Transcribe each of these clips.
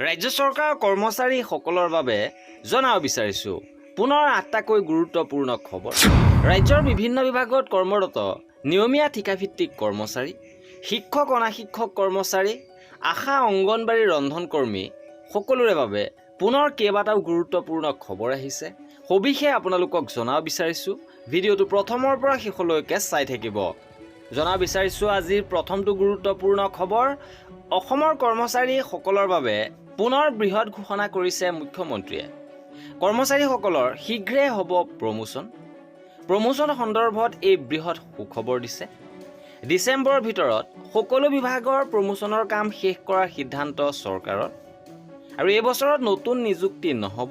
ৰাজ্য চৰকাৰৰ কৰ্মচাৰীসকলৰ বাবে জনাব বিচাৰিছোঁ পুনৰ 8টাকৈ গুৰুত্বপূৰ্ণ খবৰ। ৰাজ্যৰ বিভিন্ন বিভাগত কৰ্মৰত নিয়মীয়া ঠিকাভিত্তিক কৰ্মচাৰী, শিক্ষক অনাশিক্ষক কৰ্মচাৰী, আশা অংগনবাড়ী ৰন্ধনকৰ্মী সকলোৰে বাবে পুনৰ কেইবাটাও গুৰুত্বপূৰ্ণ খবৰ আহিছে। সবিশেষ আপোনালোকক জনাব বিচাৰিছোঁ। ভিডিঅ'টো প্ৰথমৰ পৰা শেষলৈকে চাই থাকিব। জনাব বিচাৰিছোঁ আজিৰ প্ৰথমটো গুৰুত্বপূৰ্ণ খবৰ। অসমৰ কৰ্মচাৰীসকলৰ বাবে পুনৰ বৃহৎ ঘোষণা কৰিছে মুখ্যমন্ত্ৰীয়ে। কৰ্মচাৰীসকলৰ শীঘ্ৰে হ'ব প্ৰমোচন সন্দৰ্ভত এই বৃহৎ সুখবৰ দিছে। ডিচেম্বৰৰ ভিতৰত সকলো বিভাগৰ প্ৰমোচনৰ কাম শেষ কৰাৰ সিদ্ধান্ত চৰকাৰৰ। আৰু এই বছৰত নতুন নিযুক্তি নহ'ব।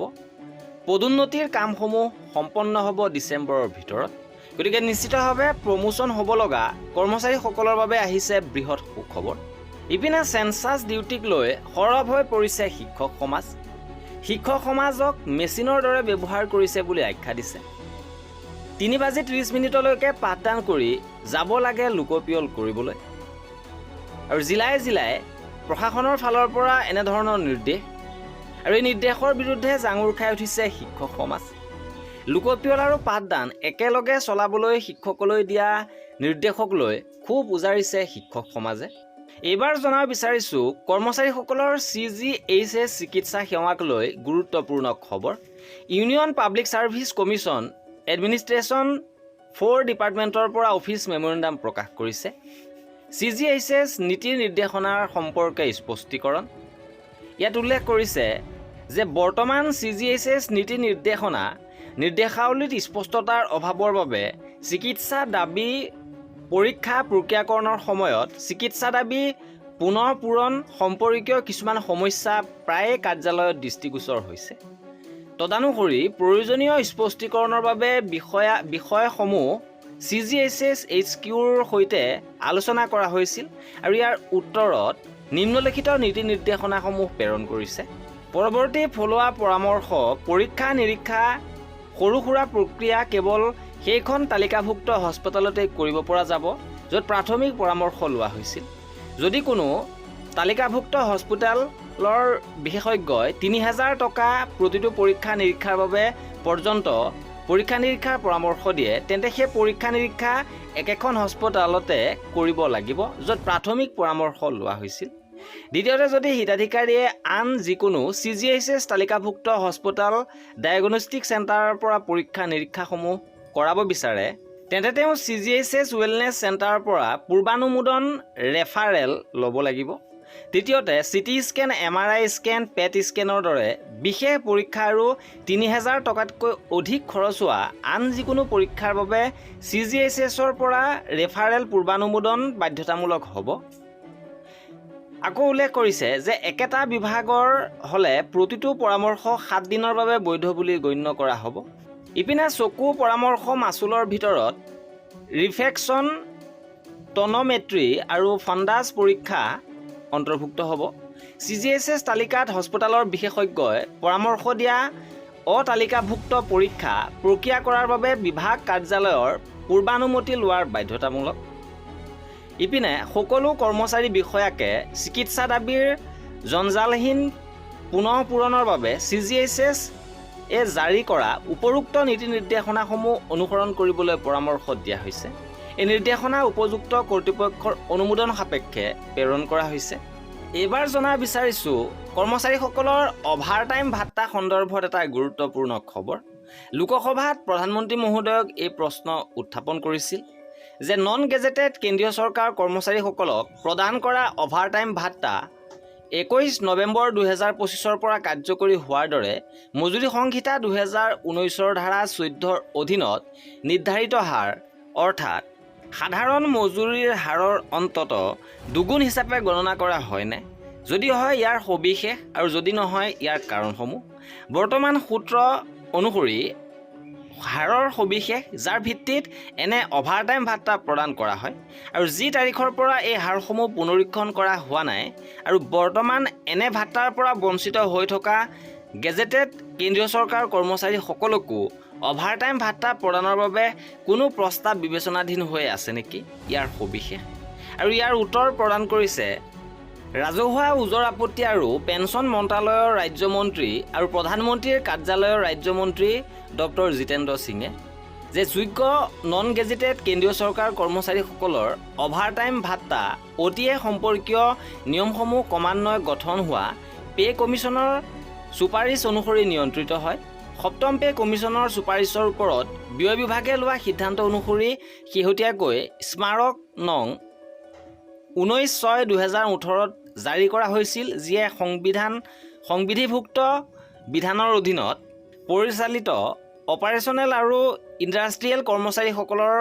পদোন্নতিৰ কামসমূহ সম্পন্ন হ'ব ডিচেম্বৰৰ ভিতৰত। গতিকে নিশ্চিতভাৱে প্ৰমোচন হ'ব লগা কৰ্মচাৰীসকলৰ বাবে আহিছে বৃহৎ সুখবৰ। ইপিনে চেঞ্চাছ ডিউটিক লৈ সৰব হৈ পৰিছে শিক্ষক সমাজ। শিক্ষক সমাজক মেচিনৰ দৰে ব্যৱহাৰ কৰিছে বুলি আখ্যা দিছে। 3:30 পাঠদান কৰি যাব লাগে লোকপিয়ল কৰিবলৈ। আৰু জিলাই জিলাই প্ৰশাসনৰ ফালৰ পৰা এনেধৰণৰ নিৰ্দেশ। আৰু এই নিৰ্দেশৰ বিৰুদ্ধে জাঙুৰ খাই উঠিছে শিক্ষক সমাজ। লোকপিয়ল আৰু পাঠদান একেলগে চলাবলৈ শিক্ষকলৈ দিয়া নিৰ্দেশক লৈ খুব উজাৰিছে শিক্ষক সমাজে। এইবাৰ জনাব বিচাৰিছোঁ কৰ্মচাৰীসকলৰ CGHS চিকিৎসা সেৱাক লৈ গুৰুত্বপূৰ্ণ খবৰ। Union public service commission administration 4 ডিপাৰ্টমেণ্টৰ পৰা অফিচ মেমৰেণ্ডাম প্ৰকাশ কৰিছে। CGHS নীতিৰ নিৰ্দেশনাৰ সম্পৰ্কে স্পষ্টীকৰণ। ইয়াত উল্লেখ কৰিছে যে বৰ্তমান CGHS নীতি নিৰ্দেশাৱলীত স্পষ্টতাৰ অভাৱৰ বাবে চিকিৎসা দাবী পৰীক্ষা প্ৰক্ৰিয়াকৰণৰ সময়ত চিকিৎসা দাবী পুনৰ পূৰণ সম্পৰ্কীয় কিছুমান সমস্যা প্ৰায়ে কাৰ্যালয়ত দৃষ্টিগোচৰ হৈছে। তদনুসৰি প্ৰয়োজনীয় স্পষ্টীকৰণৰ বাবে বিষয়সমূহ CGHS HQৰ সৈতে আলোচনা কৰা হৈছিল আৰু ইয়াৰ উত্তৰত নিম্নলিখিত নীতি নিৰ্দেশনাসমূহ প্ৰেৰণ কৰিছে। পৰৱৰ্তী ফলোৱা পৰামৰ্শ পৰীক্ষা নিৰীক্ষা সৰু সুৰা প্ৰক্ৰিয়া কেৱল সেইখন তালিকাভুক্ত হস্পিটেলতে কৰিব পৰা যাব য'ত প্ৰাথমিক পৰামৰ্শ লোৱা হৈছিল। যদি কোনো তালিকাভুক্ত হস্পিটেলৰ বিশেষজ্ঞই 3000 টকা প্ৰতিটো পৰীক্ষা নিৰীক্ষাৰ বাবে পৰ্যন্ত পৰীক্ষা নিৰীক্ষাৰ পৰামৰ্শ দিয়ে তেন্তে সেই পৰীক্ষা নিৰীক্ষা একেখন হস্পিটেলতে কৰিব লাগিব য'ত প্ৰাথমিক পৰামৰ্শ লোৱা হৈছিল। দ্বিতীয়তে যদি হিতাধিকাৰীয়ে আন যিকোনো CGHS তালিকাভুক্ত হস্পিটেল ডায়েগনষ্টিক চেণ্টাৰৰ পৰা পৰীক্ষা নিৰীক্ষাসমূহ কৰাব বিচাৰে তেন্তে তেওঁ CGHS ৱেলনেছ চেণ্টাৰৰ পৰা পূৰ্বানুমোদন ৰেফাৰেল ল'ব লাগিব। তৃতীয়তে CT স্কেন MRI স্কেন পেট স্কেনৰ দৰে বিশেষ পৰীক্ষা আৰু 3000 টকাতকৈ অধিক খৰচ হোৱা আন যিকোনো পৰীক্ষাৰ বাবে CGHSৰ পৰা ৰেফাৰেল পূৰ্বানুমোদন বাধ্যতামূলক হ'ব। আকৌ উল্লেখ কৰিছে যে একেটা বিভাগৰ হ'লে প্ৰতিটো পৰামৰ্শ 7 দিনৰ বাবে বৈধ বুলি গণ্য কৰা হ'ব। ইপিনে চকু পৰামৰ্শ মাচুলৰ ভিতৰত ৰিফ্ৰেকশ্যন টন'মেট্ৰি আৰু ফাণ্ডাছ পৰীক্ষা অন্তৰ্ভুক্ত হ'ব। CGHS তালিকাত হস্পিটেলৰ বিশেষজ্ঞই পৰামৰ্শ দিয়া অতালিকাভুক্ত পৰীক্ষা প্ৰক্ৰিয়া কৰাৰ বাবে বিভাগ কাৰ্যালয়ৰ পূৰ্বানুমতি লোৱাৰ বাধ্যতামূলক। ইপিনে সকলো কৰ্মচাৰী বিষয়াকে চিকিৎসা দাবীৰ জঞ্জালহীন পুনৰ পূৰণৰ বাবে CGHS জাৰি কৰা উপৰোক্ত নীতি নিৰ্দেশনাসমূহ অনুসৰণ কৰিবলৈ পৰামৰ্শ দিয়া হৈছে। এই নিৰ্দেশনা উপযুক্ত কৰ্তৃপক্ষৰ অনুমোদন সাপেক্ষে প্ৰেৰণ কৰা হৈছে। এইবাৰ জনাব বিচাৰিছোঁ কৰ্মচাৰীসকলৰ অভাৰটাইম ভাত্তা সন্দৰ্ভত এটা গুৰুত্বপূৰ্ণ খবৰ। লোকসভাত প্ৰধানমন্ত্ৰী মহোদয়ক এই প্ৰশ্ন উত্থাপন কৰিছিল যে নন গেজেটেড কেন্দ্ৰীয় চৰকাৰৰ কৰ্মচাৰীসকলক প্ৰদান কৰা অভাৰটাইম ভাত্তা 21 নৱেম্বৰ 2025ৰ পৰা কাৰ্যকৰী হোৱাৰ দৰে মজুৰি সংহিতা 2019ৰ ধাৰা 14ৰ অধীনত নিৰ্ধাৰিত হাৰ অৰ্থাৎ সাধাৰণ মজুৰিৰ হাৰৰ অন্ততঃ দুগুণ হিচাপে গণনা কৰা হয়নে? যদি হয় ইয়াৰ সবিশেষ আৰু যদি নহয় ইয়াৰ কাৰণসমূহ। বৰ্তমান সূত্ৰ অনুসৰি হাৰৰ সবিশেষ যাৰ ভিত্তিত এনে অভাৰটাইম ভাত্তা প্ৰদান কৰা হয় আৰু যি তাৰিখৰ পৰা এই হাৰসমূহ পুনৰীক্ষণ কৰা হোৱা নাই আৰু বৰ্তমান এনে ভাত্তাৰ পৰা বঞ্চিত হৈ থকা গেজেটেড কেন্দ্ৰীয় চৰকাৰৰ কৰ্মচাৰীসকলকো অভাৰটাইম ভাত্তা প্ৰদানৰ বাবে কোনো প্ৰস্তাৱ বিবেচনাধীন হৈ আছে নেকি? ইয়াৰ সবিশেষ আৰু ইয়াৰ উত্তৰ প্ৰদান কৰিছে ৰাজহুৱা ওজৰ আপত্তি আৰু পেঞ্চন মন্ত্ৰালয়ৰ ৰাজ্যমন্ত্ৰী আৰু প্ৰধানমন্ত্ৰীৰ কাৰ্যালয়ৰ ৰাজ্যমন্ত্ৰী ডক্টৰ জিতেন্দ্ৰ সিঙে যে যোগ্য নন গেজেটেড কেন্দ্ৰীয় চৰকাৰ কৰ্মচাৰীসকলৰ অভাৰটাইম ভাত্তা অতিয়ে সম্পৰ্কীয় নিয়মসমূহ ক্ৰমান্বয়ে গঠন হোৱা পে কমিশ্যনৰ চুপাৰিচ অনুসৰি নিয়ন্ত্ৰিত হয়। সপ্তম পে কমিশ্যনৰ চুপাৰিচৰ ওপৰত ব্যয় বিভাগে লোৱা সিদ্ধান্ত অনুসৰি শেহতীয়াকৈ স্মাৰক নং 19/6/2018 জাৰি কৰা হৈছিল, যিয়ে সংবিধিভুক্ত বিধানৰ অধীনত পৰিচালিত অপাৰেশ্যনেল আৰু ইণ্ডাষ্ট্ৰিয়েল কৰ্মচাৰীসকলৰ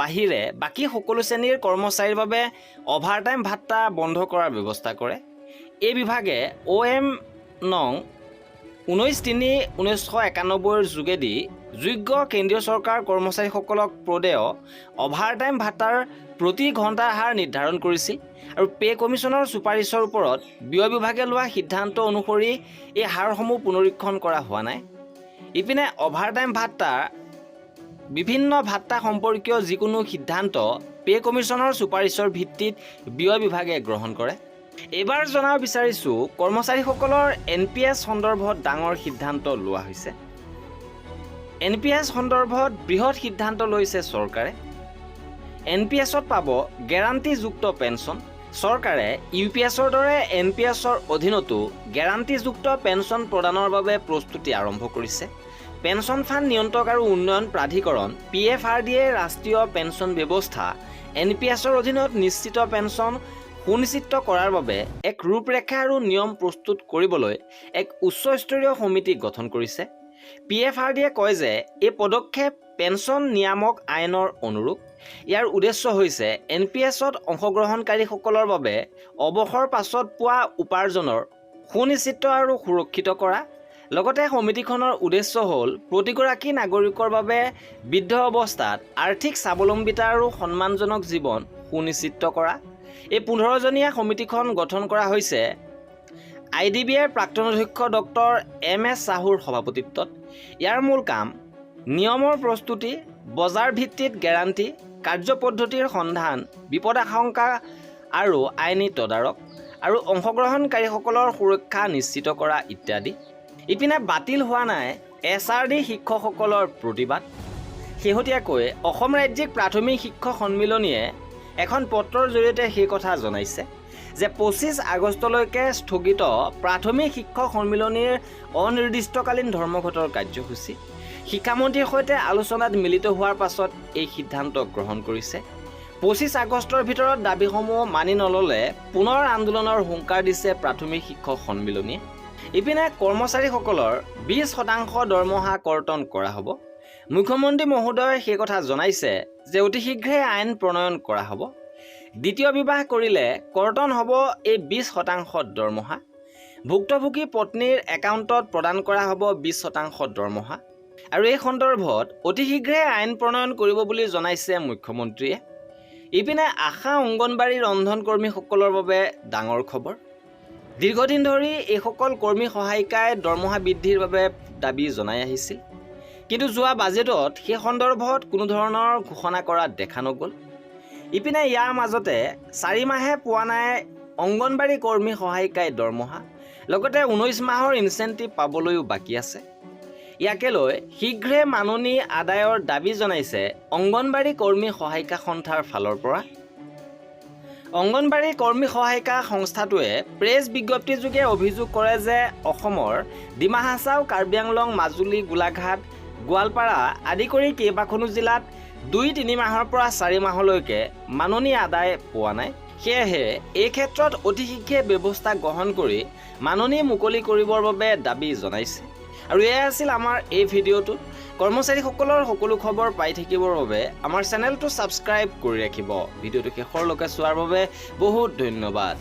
বাহিৰে বাকী সকলো শ্ৰেণীৰ কৰ্মচাৰীৰ বাবে অভাৰটাইম ভাত্তা বন্ধ কৰাৰ ব্যৱস্থা কৰে। এই বিভাগে OM নং 19/3/1991 যোগেদি যোগ্য কেন্দ্ৰীয় চৰকাৰ কৰ্মচাৰীসকলক প্ৰদেয় অভাৰটাইম ভাত্তাৰ প্ৰতি ঘণ্টাৰ হাৰ নিৰ্ধাৰণ কৰিছিল আৰু পে কমিশ্যনৰ চুপাৰিচৰ ওপৰত ব্যয় বিভাগে লোৱা সিদ্ধান্ত অনুসৰি এই হাৰসমূহ পুনৰীক্ষণ কৰা হোৱা নাই। ইপিনে অভাৰটাইম ভাত্তা বিভিন্ন ভাত্তা সম্পৰ্কীয় যিকোনো সিদ্ধান্ত পে কমিশ্যনৰ চুপাৰিচৰ ভিত্তিত ব্যয় বিভাগে গ্ৰহণ কৰে। এইবাৰ জনাব বিচাৰিছোঁ কৰ্মচাৰীসকলৰ NPS সন্দৰ্ভত ডাঙৰ সিদ্ধান্ত লোৱা হৈছে। NPS সন্দৰ্ভত বৃহৎ সিদ্ধান্ত লৈছে চৰকাৰে। NPSত পাব গেৰাণ্টিযুক্ত পেঞ্চন। চৰকাৰে UPSৰ দৰে NPSৰ অধীনতো গেৰাণ্টিযুক্ত পেঞ্চন প্ৰদানৰ বাবে প্ৰস্তুতি আৰম্ভ কৰিছে। পেঞ্চন ফাণ্ড নিয়ন্ত্ৰক আৰু উন্নয়ন প্ৰাধিকৰণ PFRDA ৰাষ্ট্ৰীয় পেঞ্চন ব্যৱস্থা NPSৰ অধীনত নিশ্চিত পেঞ্চন সুনিশ্চিত কৰাৰ বাবে এক ৰূপৰেখা আৰু নিয়ম প্ৰস্তুত কৰিবলৈ এক উচ্চস্তৰীয় সমিতি গঠন কৰিছে। PFRDA কয় যে এই পদক্ষেপ পেঞ্চন নিয়ামক আইনৰ অনুৰূপ। ইয়াৰ উদ্দেশ্য হৈছে NPSত অংশগ্ৰহণকাৰীসকলৰ বাবে অৱসৰ পাছত পোৱা উপাৰ্জনৰ সুনিশ্চিত আৰু সুৰক্ষিত কৰা। লগতে সমিতিখনৰ উদ্দেশ্য হ'ল প্ৰতিগৰাকী নাগৰিকৰ বাবে বৃদ্ধ অৱস্থাত আৰ্থিক স্বাৱলম্বিতা আৰু সন্মানজনক জীৱন সুনিশ্চিত কৰা। এই 15জনীয়া সমিতিখন গঠন কৰা হৈছে IDBIৰ প্ৰাক্তন অধ্যক্ষ ডক্টৰ MS চাহুৰ সভাপতিত্বত। ইয়াৰ মূল কাম নিয়মৰ প্ৰস্তুতি, বজাৰ ভিত্তিত গেৰাণ্টি, কাৰ্যপদ্ধতিৰ সন্ধান, বিপদাশংকা আৰু আইনী তদাৰক আৰু অংশগ্ৰহণকাৰীসকলৰ সুৰক্ষা নিশ্চিত কৰা ইত্যাদি। ইপিনে বাতিল হোৱা নাই SRD শিক্ষকসকলৰ প্ৰতিবাদ। শেহতীয়াকৈ অসম ৰাজ্যিক প্ৰাথমিক শিক্ষক সন্মিলনীয়ে এখন পত্ৰৰ জৰিয়তে সেই কথা জনাইছে যে 25 আগষ্টলৈকে স্থগিত প্ৰাথমিক শিক্ষক সন্মিলনীৰ অনিৰ্দিষ্টকালীন ধৰ্মঘটৰ কাৰ্যসূচী শিক্ষামন্ত্ৰীৰ সৈতে আলোচনাত মিলিত হোৱাৰ পাছত এই সিদ্ধান্ত গ্ৰহণ কৰিছে। 25 আগষ্টৰ ভিতৰত দাবীসমূহ মানি নল'লে পুনৰ আন্দোলনৰ হুংকাৰ দিছে প্ৰাথমিক শিক্ষক সন্মিলনীয়ে। ইপিনে কৰ্মচাৰীসকলৰ 20% দৰমহা কৰ্তন কৰা হ'ব। মুখ্যমন্ত্ৰী মহোদয়ে সেই কথা জনাইছে যে অতি শীঘ্ৰে আইন প্ৰণয়ন কৰা হ'ব। দ্বিতীয় বিবাহ কৰিলে কৰ্তন হ'ব এই 20% দৰমহা। ভুক্তভোগী পত্নীৰ একাউণ্টত প্ৰদান কৰা হ'ব 20% দৰমহা। আৰু এই সন্দৰ্ভত অতি শীঘ্ৰে আইন প্ৰণয়ন কৰিব বুলি জনাইছে মুখ্যমন্ত্ৰীয়ে। ইপিনে আশা অংগনবাড়ী ৰন্ধন কৰ্মীসকলৰ বাবে ডাঙৰ খবৰ। দীৰ্ঘদিন ধৰি এইসকল কৰ্মী সহায়িকাই দৰমহা বৃদ্ধিৰ বাবে দাবী জনাই আহিছিল, কিন্তু যোৱা বাজেটত সেই সন্দৰ্ভত কোনো ধৰণৰ ঘোষণা কৰা দেখা নগ'ল। ইপিনে ইয়াৰ মাজতে 4 মাহে পোৱা নাই অংগনবাড়ী কৰ্মী সহায়িকাই দৰমহা, লগতে 19 মাহৰ ইনচেণ্টিভ পাবলৈও বাকী আছে। ইয়াকে লৈ শীঘ্ৰে মাননি আদায়ৰ দাবী জনাইছে অংগনবাড়ী কৰ্মী সহায়িকা সন্থাৰ ফালৰ পৰা। অংগনবাড়ী কৰ্মী সহায়িকা সংস্থাটোৱে প্ৰেছ বিজ্ঞপ্তিযোগে অভিযোগ কৰে যে অসমৰ ডিমা হাছাও, কাৰ্বি আংলং, মাজুলী, গোলাঘাট, গোৱালপাৰা আদি কৰি কেইবাখনো জিলাত 2-3 মাহৰ পৰা 4 মাহলৈকে মাননি আদায় পোৱা নাই। সেয়েহে এই ক্ষেত্ৰত অতি শীঘ্ৰে ব্যৱস্থা গ্ৰহণ কৰি মাননি মুকলি কৰিবৰ বাবে দাবী জনাইছে। আৰু এয়া আছিল আমাৰ এই ভিডিঅ'টো। কৰ্মচাৰীসকলৰ সকলো খবৰ পাই থাকিবৰ বাবে আমাৰ চেনেলটো ছাবস্ক্ৰাইব কৰি ৰাখিব। ভিডিঅ'টো শেষৰলৈকে চোৱাৰ বাবে বহুত ধন্যবাদ।